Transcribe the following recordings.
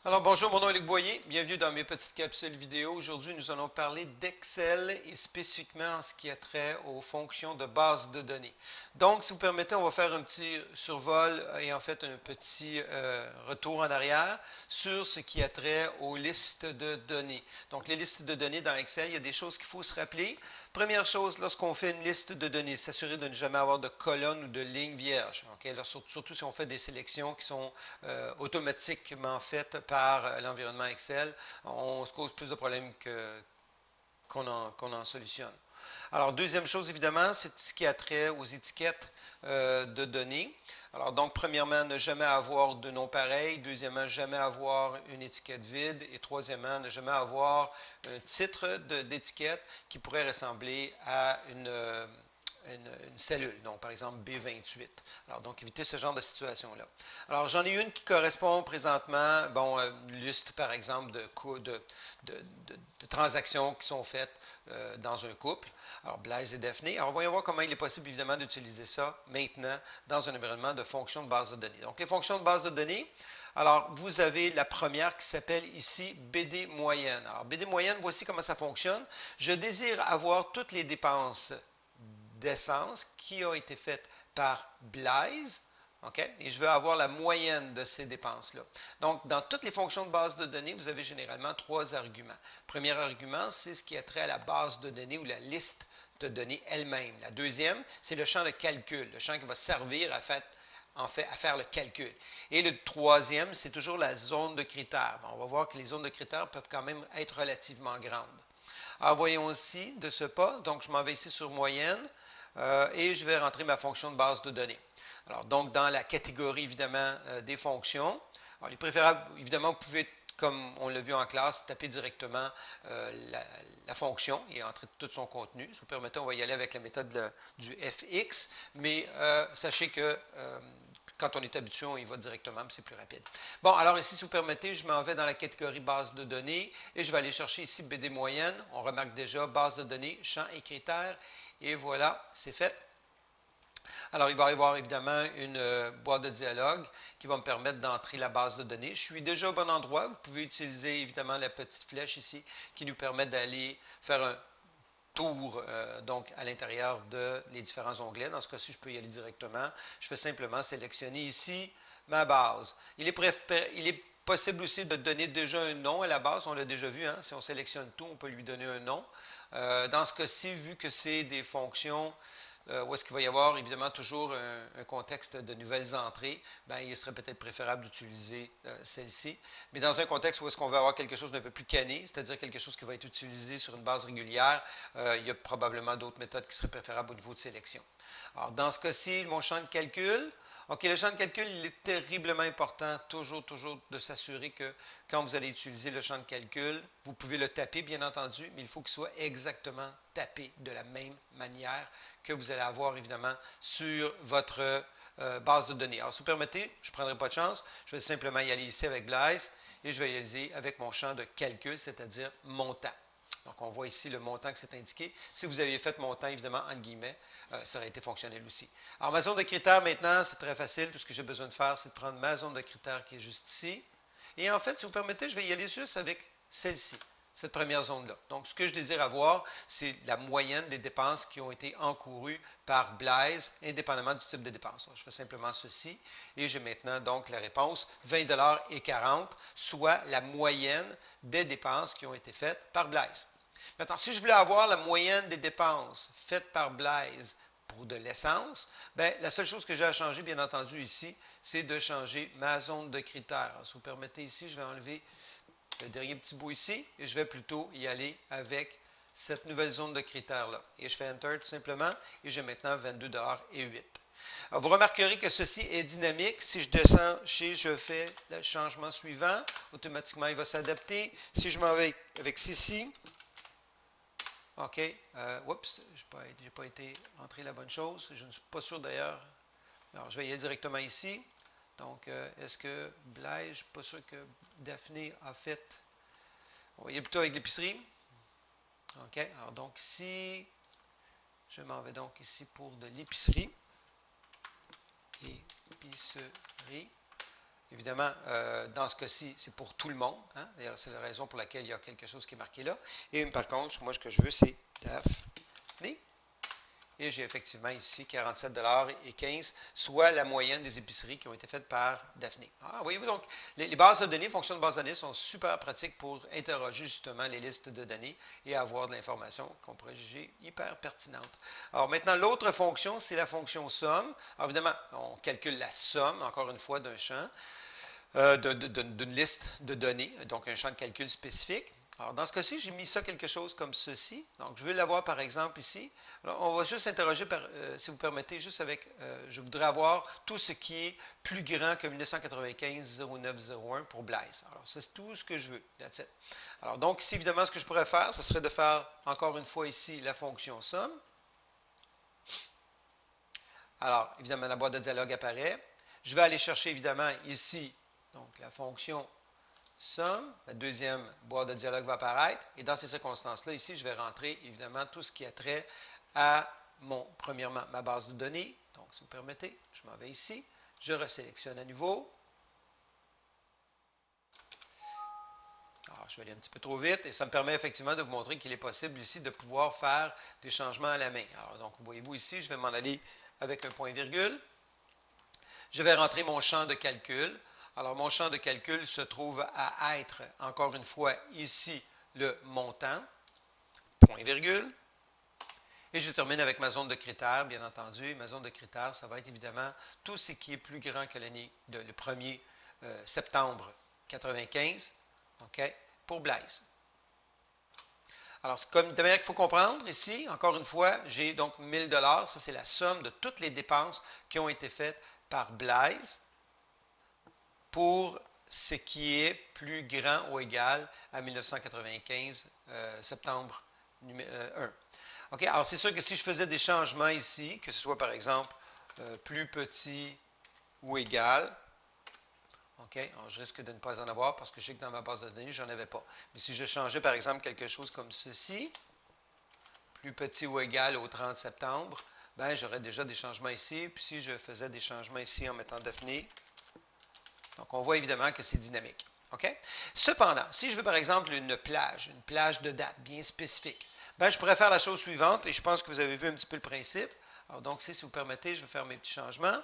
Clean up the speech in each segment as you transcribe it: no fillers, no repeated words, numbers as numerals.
Alors bonjour, mon nom est Luc Boyer. Bienvenue dans mes petites capsules vidéo. Aujourd'hui, nous allons parler d'Excel et spécifiquement en ce qui a trait aux fonctions de base de données. Donc, si vous permettez, on va faire un petit survol et en fait un petit retour en arrière sur ce qui a trait aux listes de données. Donc, les listes de données dans Excel, il y a des choses qu'il faut se rappeler. Première chose, lorsqu'on fait une liste de données, s'assurer de ne jamais avoir de colonnes ou de lignes vierges. Okay? Alors, surtout si on fait des sélections qui sont automatiquement faites par l'environnement Excel, on se cause plus de problèmes qu'on en solutionne. Alors, deuxième chose, évidemment, c'est ce qui a trait aux étiquettes de données. Alors, donc, premièrement, ne jamais avoir de nom pareil. Deuxièmement, jamais avoir une étiquette vide. Et troisièmement, ne jamais avoir un titre d'étiquette qui pourrait ressembler à une cellule, donc par exemple B28. Alors, donc, éviter ce genre de situation-là. Alors, j'en ai une qui correspond présentement, bon, une liste, par exemple, de transactions qui sont faites dans un couple. Alors, Blaise et Daphné. Alors, voyons voir comment il est possible, évidemment, d'utiliser ça maintenant dans un environnement de fonctions de base de données. Donc, les fonctions de base de données, alors, vous avez la première qui s'appelle ici BD moyenne. Alors, BD moyenne, voici comment ça fonctionne. Je désire avoir toutes les dépenses d'essence qui ont été faites par Blaise. Okay? Et je veux avoir la moyenne de ces dépenses-là. Donc, dans toutes les fonctions de base de données, vous avez généralement trois arguments. Premier argument, c'est ce qui a trait à la base de données ou la liste de données elle-même. La deuxième, c'est le champ de calcul, le champ qui va servir à faire le calcul. Et le troisième, c'est toujours la zone de critères. On va voir que les zones de critères peuvent quand même être relativement grandes. Alors, voyons aussi de ce pas. Donc, je m'en vais ici sur moyenne et je vais rentrer ma fonction de base de données. Alors, donc, dans la catégorie, évidemment, des fonctions, alors, il est préférable, évidemment, vous pouvez, comme on l'a vu en classe, taper directement la fonction et entrer tout son contenu. Si vous permettez, on va y aller avec la méthode du FX, mais sachez que quand on est habitué, on y va directement, c'est plus rapide. Bon, alors ici, si vous permettez, je m'en vais dans la catégorie base de données et je vais aller chercher ici BD moyenne. On remarque déjà base de données, champ et critères. Et voilà, c'est fait. Alors, il va y avoir évidemment une boîte de dialogue qui va me permettre d'entrer la base de données. Je suis déjà au bon endroit. Vous pouvez utiliser évidemment la petite flèche ici qui nous permet d'aller faire un tour donc à l'intérieur de les différents onglets. Dans ce cas-ci, je peux y aller directement. Je fais simplement sélectionner ici ma base. Il est possible aussi de donner déjà un nom à la base. On l'a déjà vu. Hein? Si on sélectionne tout, on peut lui donner un nom. Dans ce cas-ci, vu que c'est des fonctions où est-ce qu'il va y avoir évidemment toujours un contexte de nouvelles entrées, ben, il serait peut-être préférable d'utiliser celle-ci. Mais dans un contexte où est-ce qu'on veut avoir quelque chose d'un peu plus canné, c'est-à-dire quelque chose qui va être utilisé sur une base régulière, il y a probablement d'autres méthodes qui seraient préférables au niveau de sélection. Alors, dans ce cas-ci, mon champ de calcul, OK, le champ de calcul, il est terriblement important, toujours de s'assurer que quand vous allez utiliser le champ de calcul, vous pouvez le taper, bien entendu, mais il faut qu'il soit exactement tapé de la même manière que vous allez avoir, évidemment, sur votre base de données. Alors, si vous permettez, je ne prendrai pas de chance, je vais simplement y aller ici avec Blaise et je vais y aller avec mon champ de calcul, c'est-à-dire montant. Donc, on voit ici le montant que c'est indiqué. Si vous aviez fait montant, évidemment, entre guillemets, ça aurait été fonctionnel aussi. Alors, ma zone de critères, maintenant, c'est très facile. Tout ce que j'ai besoin de faire, c'est de prendre ma zone de critères qui est juste ici. Et en fait, si vous permettez, je vais y aller juste avec celle-ci, cette première zone-là. Donc, ce que je désire avoir, c'est la moyenne des dépenses qui ont été encourues par Blaise, indépendamment du type de dépense. Alors, je fais simplement ceci et j'ai maintenant donc la réponse 20 et 40, soit la moyenne des dépenses qui ont été faites par Blaise. Maintenant, si je voulais avoir la moyenne des dépenses faites par Blaise pour de l'essence, bien, la seule chose que j'ai à changer, bien entendu, ici, c'est de changer ma zone de critères. Alors, si vous permettez ici, je vais enlever le dernier petit bout ici et je vais plutôt y aller avec cette nouvelle zone de critères-là. Et je fais Enter tout simplement et j'ai maintenant 22,08 $. Alors, vous remarquerez que ceci est dynamique. Si je descends chez, je fais le changement suivant, automatiquement il va s'adapter. Si je m'en vais avec ceci, OK. Oups, je n'ai pas été entré la bonne chose. Je ne suis pas sûr d'ailleurs. Alors, je vais y aller directement ici. Donc, est-ce que Blaise, je ne suis pas sûr que Daphné a fait. On va y aller plutôt avec l'épicerie. OK. Alors, donc ici, je m'en vais donc ici pour de l'épicerie. Épicerie. évidemment, dans ce cas-ci, c'est pour tout le monde. Hein? D'ailleurs, c'est la raison pour laquelle il y a quelque chose qui est marqué là. Et par contre, moi, ce que je veux, c'est Daphné. Et j'ai effectivement ici 47,15 $, soit la moyenne des épiceries qui ont été faites par Daphné. Ah, voyez-vous, donc, les bases de données, fonctions de base de données sont super pratiques pour interroger justement les listes de données et avoir de l'information qu'on pourrait juger hyper pertinente. Alors maintenant, l'autre fonction, c'est la fonction somme. Alors évidemment, on calcule la somme, encore une fois, d'un champ, d'une liste de données, donc un champ de calcul spécifique. Alors, dans ce cas-ci, j'ai mis ça quelque chose comme ceci. Donc, je veux l'avoir, par exemple, ici. Alors, on va juste interroger, si vous permettez, juste avec, je voudrais avoir tout ce qui est plus grand que 1995-0901 pour Blaise. Alors, ça, c'est tout ce que je veux. That's it. Alors, donc, ici, évidemment, ce que je pourrais faire, ce serait de faire, encore une fois, ici, la fonction somme. Alors, évidemment, la boîte de dialogue apparaît. Je vais aller chercher, évidemment, ici, donc, la fonction somme, la deuxième boîte de dialogue va apparaître. Et dans ces circonstances-là, ici, je vais rentrer, évidemment, tout ce qui a trait à premièrement, ma base de données. Donc, si vous permettez, je m'en vais ici. Je resélectionne à nouveau. Alors, je vais aller un petit peu trop vite et ça me permet effectivement de vous montrer qu'il est possible ici de pouvoir faire des changements à la main. Alors, donc, voyez-vous ici, je vais m'en aller avec un point-virgule. Je vais rentrer mon champ de calcul. Alors, mon champ de calcul se trouve à être, encore une fois, ici, le montant, point virgule. Et je termine avec ma zone de critères, bien entendu. Ma zone de critères, ça va être évidemment tout ce qui est plus grand que l'année, le 1er septembre 95, OK, pour Blaise. Alors, comme de manière qu'il faut comprendre ici, encore une fois, j'ai donc 1000 $. Ça, c'est la somme de toutes les dépenses qui ont été faites par Blaise pour ce qui est plus grand ou égal à 1995, septembre 1. OK, alors c'est sûr que si je faisais des changements ici, que ce soit par exemple plus petit ou égal, OK, alors je risque de ne pas en avoir parce que je sais que dans ma base de données, je n'en avais pas. Mais si je changeais par exemple quelque chose comme ceci, plus petit ou égal au 30 septembre, ben j'aurais déjà des changements ici. Puis si je faisais des changements ici en mettant Daphné, donc, on voit évidemment que c'est dynamique. OK? Cependant, si je veux par exemple une plage de date bien spécifique, ben, je pourrais faire la chose suivante et je pense que vous avez vu un petit peu le principe. Alors, donc, si vous permettez, je vais faire mes petits changements.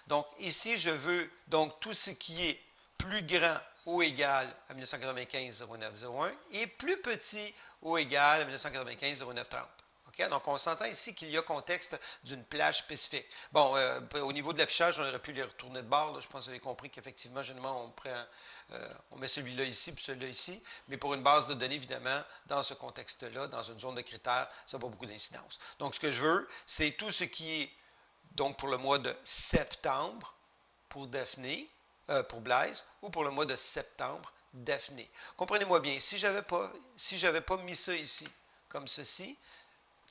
Donc, ici, je veux donc tout ce qui est plus grand ou égal à 1995-0901 et plus petit ou égal à 1995-0930. Okay? Donc, on s'entend ici qu'il y a contexte d'une plage spécifique. Bon, au niveau de l'affichage, on aurait pu les retourner de bord. Là. Je pense que vous avez compris qu'effectivement, généralement, on met celui-là ici puis celui-là ici. Mais pour une base de données, évidemment, dans ce contexte-là, dans une zone de critères, ça n'a pas beaucoup d'incidence. Donc, ce que je veux, c'est tout ce qui est, donc, pour le mois de septembre, pour Daphné, pour Blaise, ou pour le mois de septembre, Daphné. Comprenez-moi bien, si je n'avais pas mis ça ici, comme ceci,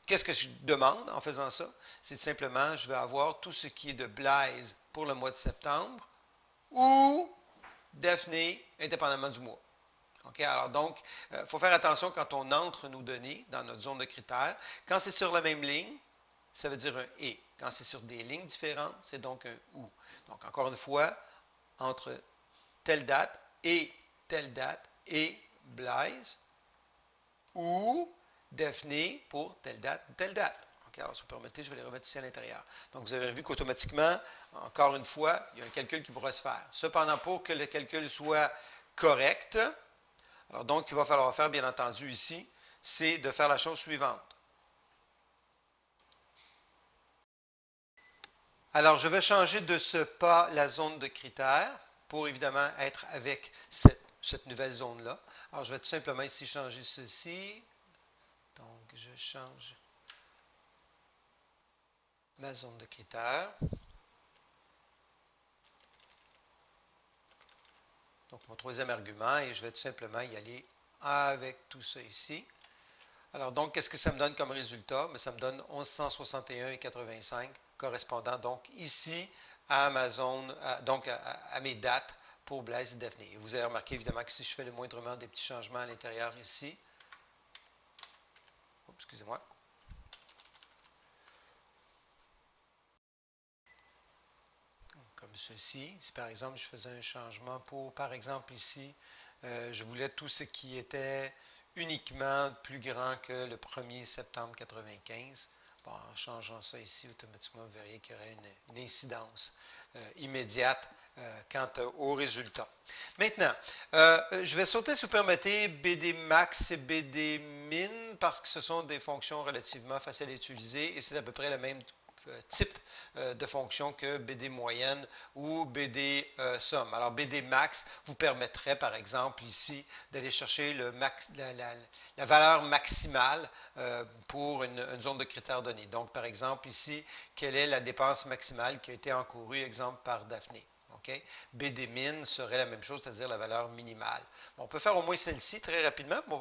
qu'est-ce que je demande en faisant ça? C'est simplement, je vais avoir tout ce qui est de Blaise pour le mois de septembre ou Daphné, indépendamment du mois. OK? Alors donc, il faut faire attention quand on entre nos données dans notre zone de critères. Quand c'est sur la même ligne, ça veut dire un et. Quand c'est sur des lignes différentes, c'est donc un ou. Donc, encore une fois, entre telle date et Blaise ou Daphné pour telle date ou telle date. OK, alors, si vous permettez, je vais les remettre ici à l'intérieur. Donc, vous avez vu qu'automatiquement, encore une fois, il y a un calcul qui pourra se faire. Cependant, pour que le calcul soit correct, alors donc, ce qu'il va falloir faire, bien entendu, ici, c'est de faire la chose suivante. Alors, je vais changer de ce pas la zone de critères pour évidemment être avec cette nouvelle zone-là. Alors, je vais tout simplement ici changer ceci. Donc, je change ma zone de critères. Donc, mon troisième argument, et je vais tout simplement y aller avec tout ça ici. Alors, donc, qu'est-ce que ça me donne comme résultat? Mais ça me donne 1161,85 correspondant donc ici à ma zone, donc à mes dates pour Blaise et Daphné. Et vous avez remarqué évidemment que si je fais le moindrement des petits changements à l'intérieur ici, excusez-moi, comme comme ceci. Si par exemple je faisais un changement pour, par exemple ici, je voulais tout ce qui était uniquement plus grand que le 1er septembre 95. Bon, en changeant ça ici, automatiquement, vous verriez qu'il y aurait une incidence immédiate quant au résultat. Maintenant, je vais sauter, si vous permettez, BD Max et BD Min parce que ce sont des fonctions relativement faciles à utiliser et c'est à peu près le même type de fonction que BD moyenne ou BD somme. Alors, BD max vous permettrait, par exemple, ici, d'aller chercher la valeur maximale pour une zone de critères donnée. Donc, par exemple, ici, quelle est la dépense maximale qui a été encourue, exemple, par Daphné. Okay? BD min serait la même chose, c'est-à-dire la valeur minimale. Bon, on peut faire au moins celle-ci très rapidement, mais on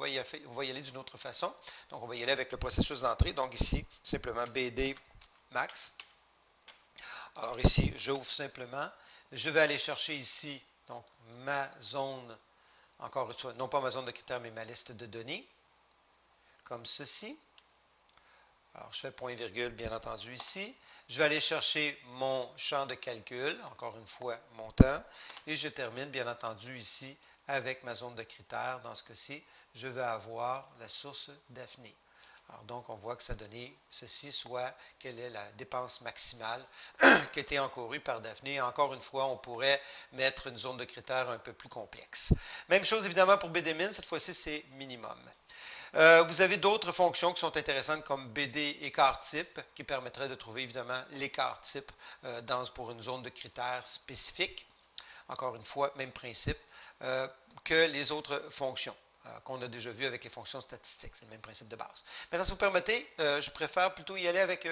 va y aller d'une autre façon. Donc, on va y aller avec le processus d'entrée. Donc, ici, simplement BD max. Alors ici, j'ouvre simplement. Je vais aller chercher ici, donc, ma zone, encore une fois, non pas ma zone de critères, mais ma liste de données, comme ceci. Alors, je fais point virgule, bien entendu, ici. Je vais aller chercher mon champ de calcul, encore une fois, montant, et je termine, bien entendu, ici, avec ma zone de critères. Dans ce cas-ci, je vais avoir la source Daphné. Alors, donc, on voit que ça donnait ceci, soit quelle est la dépense maximale qui a été encourue par Daphné. Encore une fois, on pourrait mettre une zone de critères un peu plus complexe. Même chose, évidemment, pour BDmin. Cette fois-ci, c'est minimum. Vous avez d'autres fonctions qui sont intéressantes comme BD écart type qui permettraient de trouver évidemment l'écart type pour une zone de critères spécifique. Encore une fois, même principe que les autres fonctions qu'on a déjà vues avec les fonctions statistiques. C'est le même principe de base. Maintenant, si vous permettez, je préfère plutôt y aller avec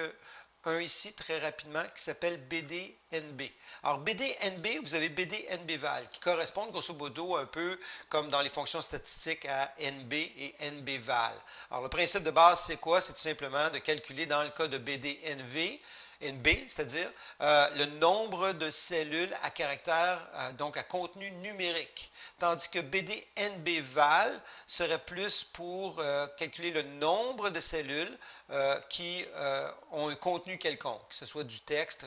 un ici très rapidement qui s'appelle BDNB. Alors, BDNB, vous avez BDNBval qui correspondent grosso modo un peu comme dans les fonctions statistiques à NB et NBval. Alors, le principe de base, c'est quoi? C'est tout simplement de calculer dans le cas de BDNV, NB, c'est-à-dire le nombre de cellules à caractère, donc à contenu numérique. Tandis que BDNBval serait plus pour calculer le nombre de cellules qui ont un contenu quelconque, que ce soit du texte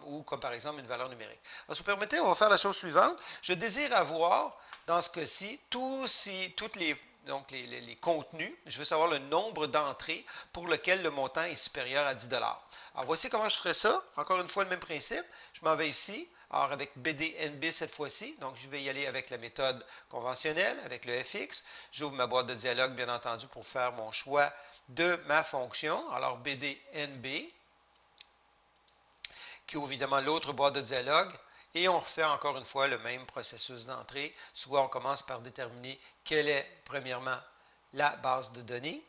ou comme par exemple une valeur numérique. Alors, si vous permettez, on va faire la chose suivante. Je désire avoir, dans ce cas-ci, toutes les contenus. Je veux savoir le nombre d'entrées pour lequel le montant est supérieur à 10 $. Alors, voici comment je ferai ça. Encore une fois, le même principe. Je m'en vais ici. Alors, avec BDNB cette fois-ci, donc je vais y aller avec la méthode conventionnelle, avec le FX. J'ouvre ma boîte de dialogue, bien entendu, pour faire mon choix de ma fonction. Alors, BDNB, qui ouvre évidemment l'autre boîte de dialogue. Et on refait encore une fois le même processus d'entrée. Soit on commence par déterminer quelle est, premièrement, la base de données.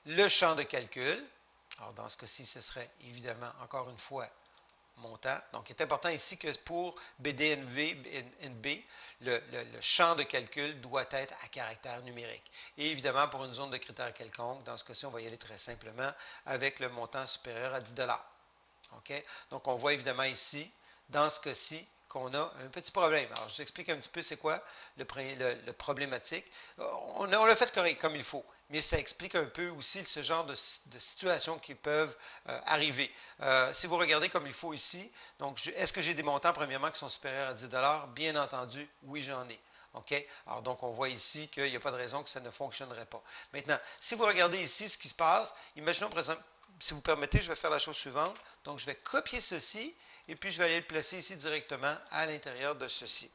Le champ de calcul. Alors, dans ce cas-ci, ce serait évidemment, encore une fois, montant. Donc, il est important ici que pour BDNB, le champ de calcul doit être à caractère numérique. Et évidemment, pour une zone de critères quelconque, dans ce cas-ci, on va y aller très simplement avec le montant supérieur à 10 $. OK? Donc, on voit évidemment ici, dans ce cas-ci, qu'on a un petit problème. Alors, je vous explique un petit peu c'est quoi le problématique. On l'a fait correct, comme il faut, mais ça explique un peu aussi ce genre de situations qui peuvent arriver. Si vous regardez comme il faut ici, donc est-ce que j'ai des montants, premièrement, qui sont supérieurs à 10 $? Bien entendu, oui, j'en ai. OK? Alors, donc, on voit ici qu'il n'y a pas de raison que ça ne fonctionnerait pas. Maintenant, si vous regardez ici ce qui se passe, imaginons, par exemple, si vous permettez, je vais faire la chose suivante. Donc, je vais copier ceci et puis je vais aller le placer ici directement à l'intérieur de ceci,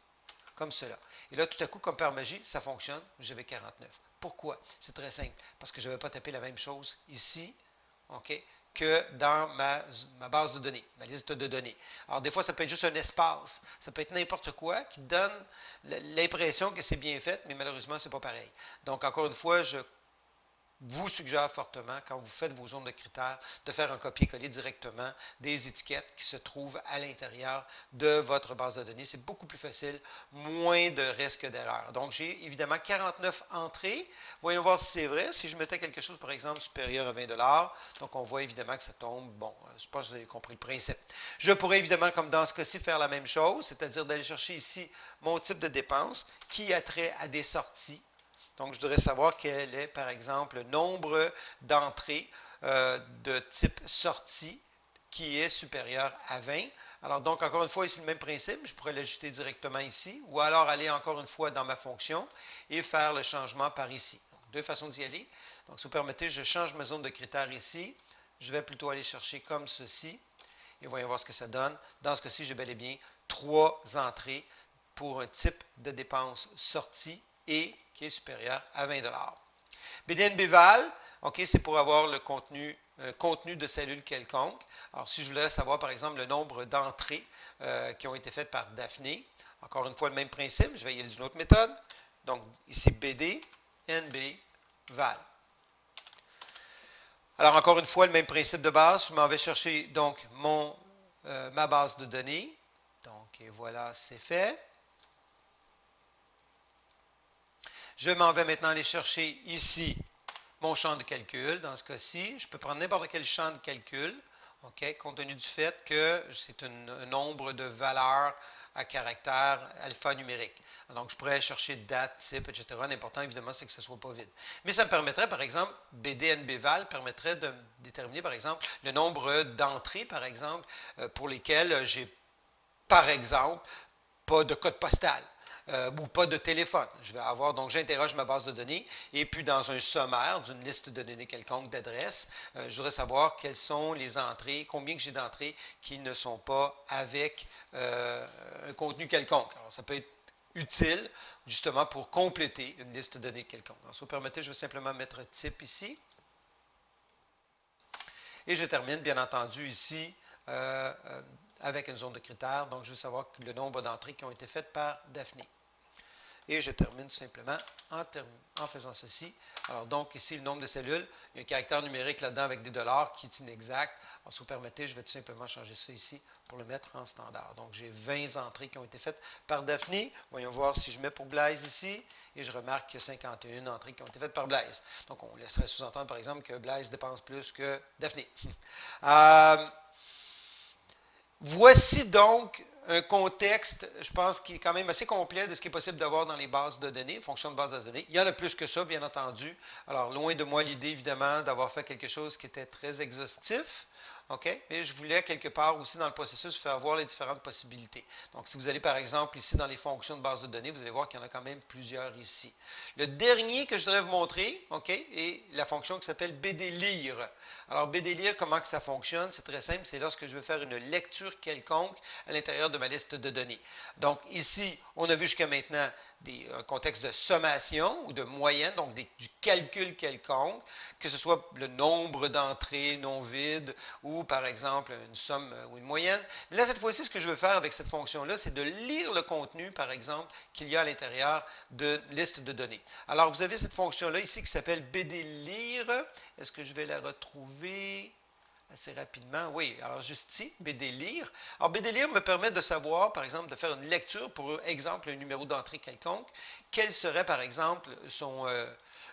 comme cela. Et là, tout à coup, comme par magie, ça fonctionne. J'avais 49. Pourquoi? C'est très simple. Parce que je ne vais pas taper la même chose ici, OK, que dans ma base de données, ma liste de données. Alors, des fois, ça peut être juste un espace. Ça peut être n'importe quoi qui donne l'impression que c'est bien fait, mais malheureusement, ce n'est pas pareil. Donc, encore une fois, je vous suggère fortement, quand vous faites vos zones de critères, de faire un copier-coller directement des étiquettes qui se trouvent à l'intérieur de votre base de données. C'est beaucoup plus facile, moins de risque d'erreur. Donc, j'ai évidemment 49 entrées. Voyons voir si c'est vrai. Si je mettais quelque chose, par exemple, supérieur à 20 $, donc on voit évidemment que ça tombe. Bon, je pense que vous avez compris le principe. Je pourrais évidemment, comme dans ce cas-ci, faire la même chose, c'est-à-dire d'aller chercher ici mon type de dépense qui a trait à des sorties. Donc, je voudrais savoir quel est, par exemple, le nombre d'entrées de type sortie qui est supérieur à 20. Alors, donc, encore une fois, ici, le même principe. Je pourrais l'ajouter directement ici ou alors aller encore une fois dans ma fonction et faire le changement par ici. Donc, deux façons d'y aller. Donc, si vous permettez, je change ma zone de critères ici. Je vais plutôt aller chercher comme ceci. Et voyons voir ce que ça donne. Dans ce cas-ci, j'ai bel et bien 3 entrées pour un type de dépense sortie et qui est supérieur à 20 $. BDNBval, OK, c'est pour avoir le contenu de cellules quelconque. Alors, si je voulais savoir, par exemple, le nombre d'entrées qui ont été faites par Daphné, encore une fois, le même principe, je vais y aller d'une autre méthode. Donc, ici, BD, NB, val. Alors, encore une fois, le même principe de base. Je m'en vais chercher donc ma base de données. Donc, et voilà, c'est fait. Je m'en vais maintenant aller chercher ici mon champ de calcul. Dans ce cas-ci, je peux prendre n'importe quel champ de calcul, OK, compte tenu du fait que c'est un nombre de valeurs à caractère alphanumérique. Donc, je pourrais chercher date, type, etc. L'important, évidemment, c'est que ce ne soit pas vide. Mais ça me permettrait, par exemple, BDNBval permettrait de déterminer, par exemple, le nombre d'entrées, par exemple, pour lesquelles j'ai, par exemple, pas de code postal. Ou pas de téléphone. Je vais avoir, donc j'interroge ma base de données et puis dans un sommaire d'une liste de données quelconque d'adresses, je voudrais savoir quelles sont les entrées, combien que j'ai d'entrées qui ne sont pas avec un contenu quelconque. Alors ça peut être utile justement pour compléter une liste de données quelconque. Alors, si vous permettez, je vais simplement mettre type ici. Et je termine, bien entendu, ici avec une zone de critères. Donc, je veux savoir le nombre d'entrées qui ont été faites par Daphné. Et je termine tout simplement en faisant ceci. Alors, donc, ici, le nombre de cellules. Il y a un caractère numérique là-dedans avec des dollars qui est inexact. Alors, si vous permettez, je vais tout simplement changer ça ici pour le mettre en standard. Donc, j'ai 20 entrées qui ont été faites par Daphné. Voyons voir si je mets pour Blaise ici. Et je remarque qu'il y a 51 entrées qui ont été faites par Blaise. Donc, on laisserait sous-entendre, par exemple, que Blaise dépense plus que Daphné. Voici donc un contexte, je pense, qui est quand même assez complet de ce qui est possible d'avoir dans les bases de données, fonctions de base de données. Il y en a plus que ça, bien entendu. Alors, loin de moi l'idée, évidemment, d'avoir fait quelque chose qui était très exhaustif. OK? Mais je voulais quelque part aussi dans le processus faire voir les différentes possibilités. Donc, si vous allez par exemple ici dans les fonctions de base de données, vous allez voir qu'il y en a quand même plusieurs ici. Le dernier que je voudrais vous montrer, OK, est la fonction qui s'appelle BDLire. Alors, BDLire, comment que ça fonctionne? C'est très simple, c'est lorsque je veux faire une lecture quelconque à l'intérieur de ma liste de données. Donc, ici, on a vu jusqu'à maintenant un contexte de sommation ou de moyenne, donc du calcul quelconque, que ce soit le nombre d'entrées non vides ou, par exemple, une somme ou une moyenne. Mais là, cette fois-ci, ce que je veux faire avec cette fonction-là, c'est de lire le contenu, par exemple, qu'il y a à l'intérieur de liste de données. Alors, vous avez cette fonction-là ici qui s'appelle BDLire. Est-ce que je vais la retrouver assez rapidement? Oui, alors juste ici, BDLire. Alors, BDLire me permet de savoir, par exemple, de faire une lecture pour exemple un numéro d'entrée quelconque. Quel serait, par exemple,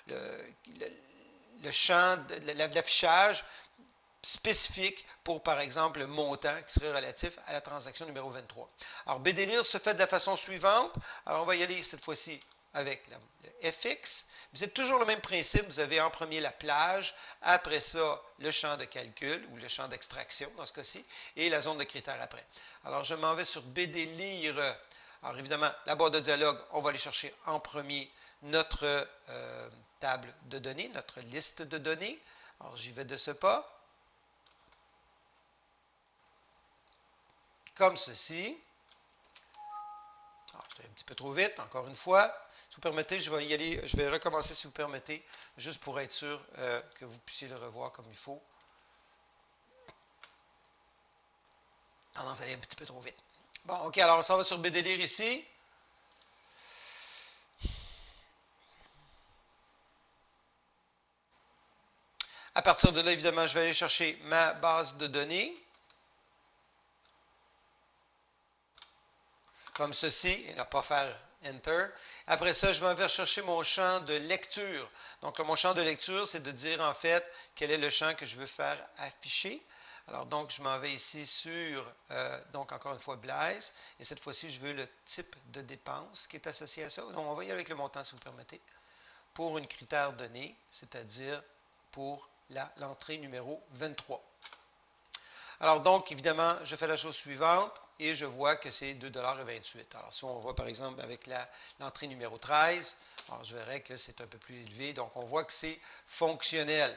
le champ, l'affichage spécifique pour, par exemple, le montant qui serait relatif à la transaction numéro 23. Alors, BDLire se fait de la façon suivante. Alors, on va y aller cette fois-ci avec le FX. C'est toujours le même principe. Vous avez en premier la plage, après ça, le champ de calcul ou le champ d'extraction dans ce cas-ci, et la zone de critères après. Alors, je m'en vais sur BDLire. Alors, évidemment, la boîte de dialogue, on va aller chercher en premier notre table de données, notre liste de données. Alors, j'y vais de ce pas. Comme ceci. Alors, j'étais un petit peu trop vite, encore une fois. Si vous permettez, je vais y aller, je vais recommencer si vous permettez, juste pour être sûr que vous puissiez le revoir comme il faut. Tendance à aller un petit peu trop vite. Bon, OK, alors on s'en va sur BDLire ici. À partir de là, évidemment, je vais aller chercher ma base de données. Comme ceci, et ne pas faire Enter. Après ça, je m'en vais chercher mon champ de lecture. Donc, mon champ de lecture, c'est de dire en fait quel est le champ que je veux faire afficher. Alors, donc, je m'en vais ici sur, donc, encore une fois, Blaise. Et cette fois-ci, je veux le type de dépense qui est associé à ça. Donc, on va y aller avec le montant, si vous permettez, pour une critère donné, c'est-à-dire pour l'entrée numéro 23. Alors donc, évidemment, je fais la chose suivante et je vois que c'est 2,28 $. Alors si on voit par exemple avec l'entrée numéro 13, alors je verrai que c'est un peu plus élevé. Donc on voit que c'est fonctionnel.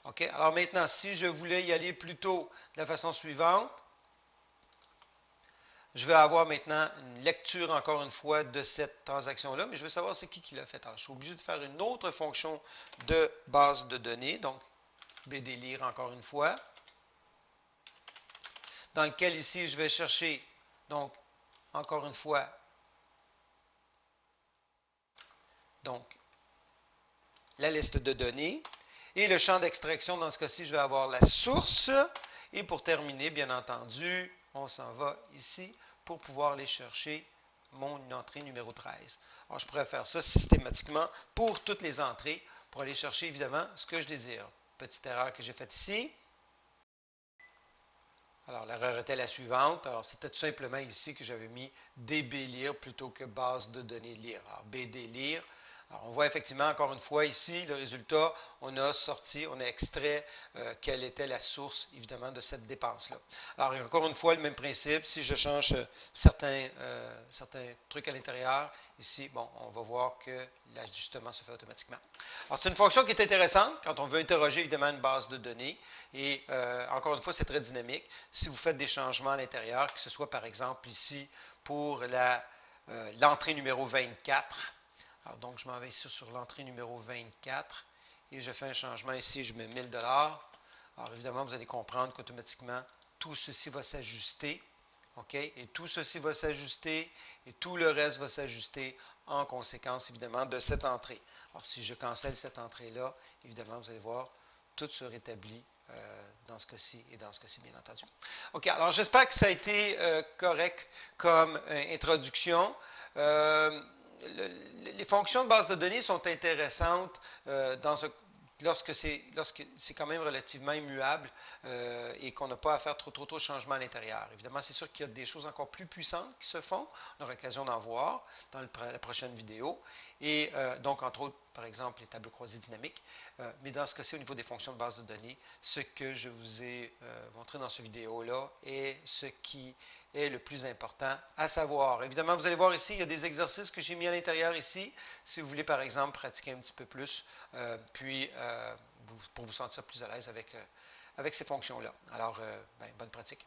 OK? Alors maintenant, si je voulais y aller plutôt de la façon suivante, je vais avoir maintenant une lecture, encore une fois, de cette transaction-là, mais je veux savoir c'est qui l'a fait. Alors, je suis obligé de faire une autre fonction de base de données, donc BD-lire encore une fois, dans lequel ici, je vais chercher, donc, encore une fois, donc, la liste de données. Et le champ d'extraction, dans ce cas-ci, je vais avoir la source. Et pour terminer, bien entendu, on s'en va ici pour pouvoir aller chercher mon entrée numéro 13. Alors, je pourrais faire ça systématiquement pour toutes les entrées pour aller chercher, évidemment, ce que je désire. Petite erreur que j'ai faite ici. Alors, l'erreur était la suivante. Alors, c'était tout simplement ici que j'avais mis DB-lire plutôt que base de données lire. Alors, BD-lire. Alors, on voit effectivement, encore une fois, ici, le résultat, on a sorti, on a extrait quelle était la source, évidemment, de cette dépense-là. Alors, encore une fois, le même principe. Si je change certains trucs à l'intérieur, ici, bon, on va voir que l'ajustement se fait automatiquement. Alors, c'est une fonction qui est intéressante quand on veut interroger, évidemment, une base de données. Et encore une fois, c'est très dynamique. Si vous faites des changements à l'intérieur, que ce soit, par exemple, ici, pour l'entrée numéro 24, alors, donc, je m'en vais ici sur l'entrée numéro 24 et je fais un changement ici, je mets 1000 $. Alors, évidemment, vous allez comprendre qu'automatiquement, tout ceci va s'ajuster. OK? Et tout ceci va s'ajuster et tout le reste va s'ajuster en conséquence, évidemment, de cette entrée. Alors, si je cancelle cette entrée-là, évidemment, vous allez voir, tout se rétablit dans ce cas-ci et dans ce cas-ci, bien entendu. OK, alors j'espère que ça a été correct comme introduction. Les fonctions de base de données sont intéressantes lorsque c'est quand même relativement immuable et qu'on n'a pas à faire trop de changements à l'intérieur. Évidemment, c'est sûr qu'il y a des choses encore plus puissantes qui se font. On aura l'occasion d'en voir dans la prochaine vidéo. Et donc, entre autres, par exemple, les tableaux croisés dynamiques. Mais dans ce cas-ci, au niveau des fonctions de base de données, ce que je vous ai montré dans cette vidéo-là est ce qui est le plus important à savoir. Évidemment, vous allez voir ici, il y a des exercices que j'ai mis à l'intérieur ici, si vous voulez, par exemple, pratiquer un petit peu plus, pour vous sentir plus à l'aise avec ces fonctions-là. Alors, bonne pratique.